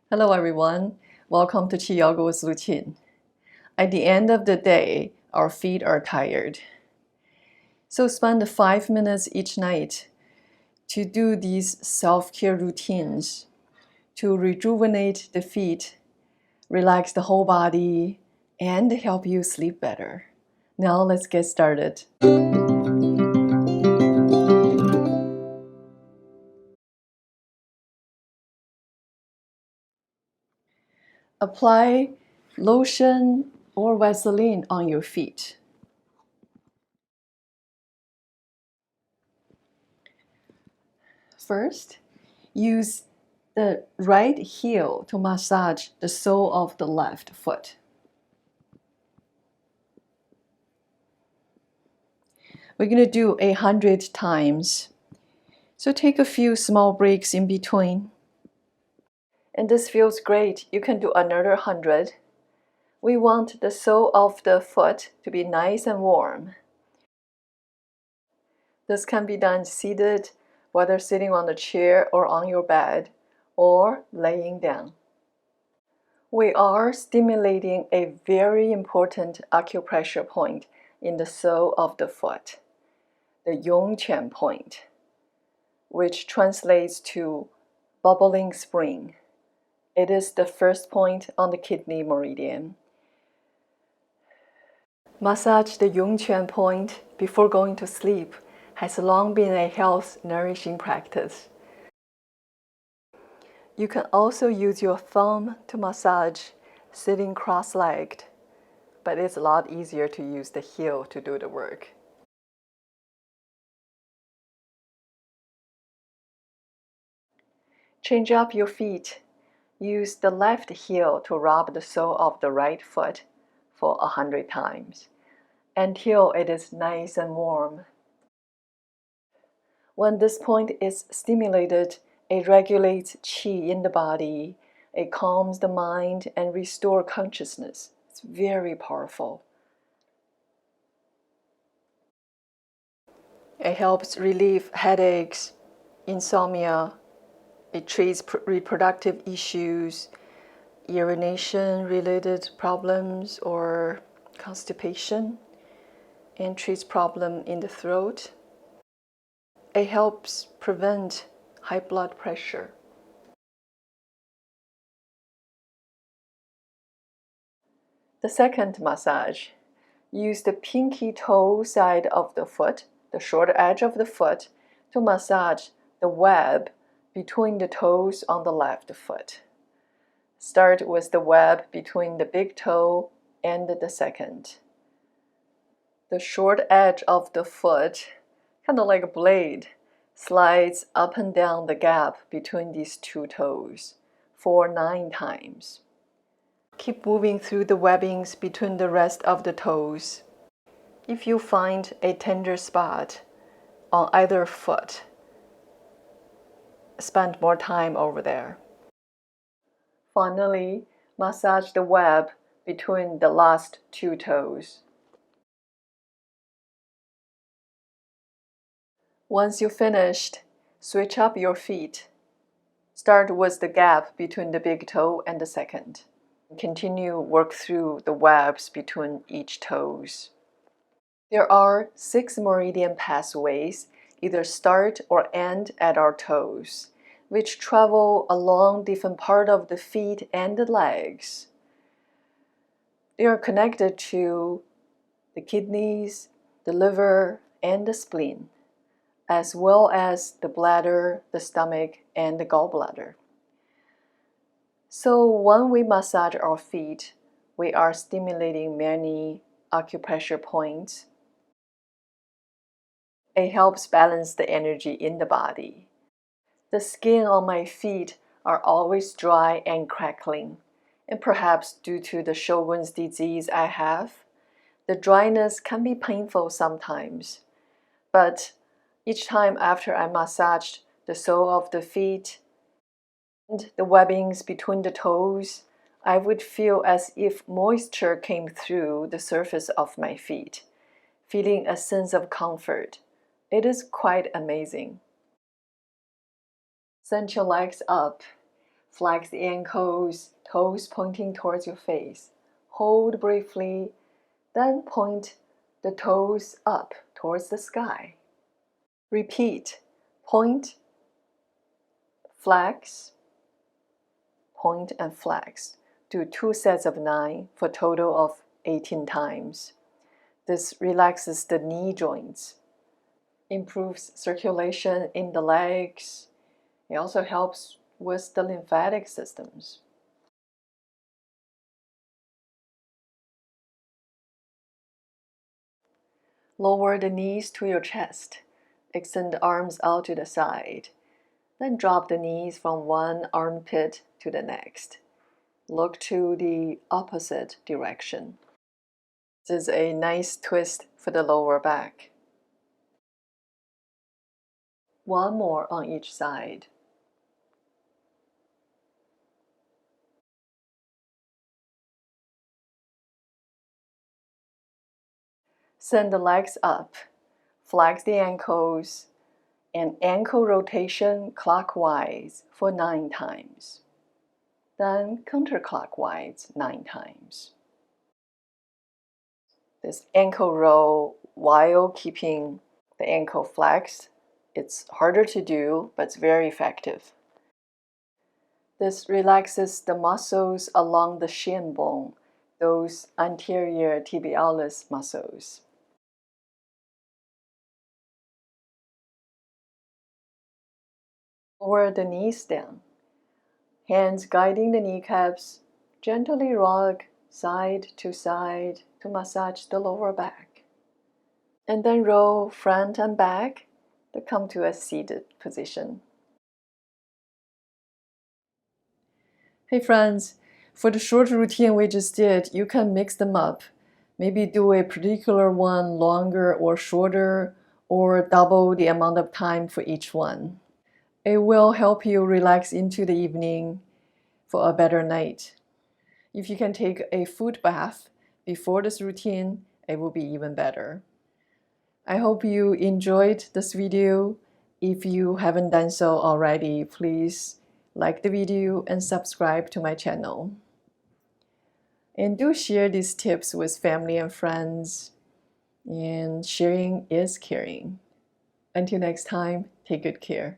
Hello everyone, welcome to QiYoga with LuChin. At the end of the day, our feet are tired. So spend 5 minutes each night to do these self-care routines to rejuvenate the feet, relax the whole body, and help you sleep better. Now let's get started. Apply lotion or Vaseline on your feet. First, use the right heel to massage the sole of the left foot. We're going to do 100 times. So take a few small breaks in between. And this feels great. You can do another 100. We want the sole of the foot to be nice and warm. This can be done seated, whether sitting on a chair or on your bed, or laying down. We are stimulating a very important acupressure point in the sole of the foot, the LuChin point, which translates to bubbling spring. It is the first point on the kidney meridian. Massage the LuChin point before going to sleep has long been a health nourishing practice. You can also use your thumb to massage sitting cross-legged, but it's a lot easier to use the heel to do the work. Change up your feet. Use the left heel to rub the sole of the right foot for 100 times until it is nice and warm. When this point is stimulated, it regulates qi in the body, it calms the mind and restores consciousness. It's very powerful. It helps relieve headaches, insomnia. It treats reproductive issues, urination-related problems or constipation, and treats problem in the throat. It helps prevent high blood pressure. The second massage, use the pinky toe side of the foot, the short edge of the foot, to massage the web between the toes on the left foot. Start with the web between the big toe and the second. The short edge of the foot, kind of like a blade, slides up and down the gap between these two toes for 9 times. Keep moving through the webbings between the rest of the toes. If you find a tender spot on either foot, spend more time over there. Finally, massage the web between the last 2 toes. Once you're finished, switch up your feet. Start with the gap between the big toe and the second. Continue work through the webs between each toes. There are 6 meridian pathways, either start or end at our toes, which travel along different parts of the feet and the legs. They are connected to the kidneys, the liver, and the spleen, as well as the bladder, the stomach, and the gallbladder. So when we massage our feet, we are stimulating many acupressure points. It helps balance the energy in the body. The skin on my feet are always dry and crackling, and perhaps due to the Sjogren's disease I have, the dryness can be painful sometimes. But each time after I massaged the sole of the feet and the webbings between the toes, I would feel as if moisture came through the surface of my feet, feeling a sense of comfort. It is quite amazing. Send your legs up. Flex the ankles, toes pointing towards your face. Hold briefly, then point the toes up towards the sky. Repeat. Point, flex, point and flex. Do 2 sets of 9 for a total of 18 times. This relaxes the knee joints, improves circulation in the legs. It also helps with the lymphatic systems. Lower the knees to your chest. Extend the arms out to the side. Then drop the knees from one armpit to the next. Look to the opposite direction. This is a nice twist for the lower back. One more on each side. Send the legs up. Flex the ankles and ankle rotation clockwise for 9 times. Then counterclockwise 9 times. This ankle roll while keeping the ankle flexed, it's harder to do, but it's very effective. This relaxes the muscles along the shin bone, those anterior tibialis muscles. Lower the knees down. Hands guiding the kneecaps, gently rock side to side to massage the lower back. And then roll front and back to come to a seated position. Hey friends, for the short routine we just did, you can mix them up. Maybe do a particular one longer or shorter, or double the amount of time for each one. It will help you relax into the evening for a better night. If you can take a foot bath before this routine, it will be even better. I hope you enjoyed this video. If you haven't done so already, please like the video and subscribe to my channel. And do share these tips with family and friends. And sharing is caring. Until next time, take good care.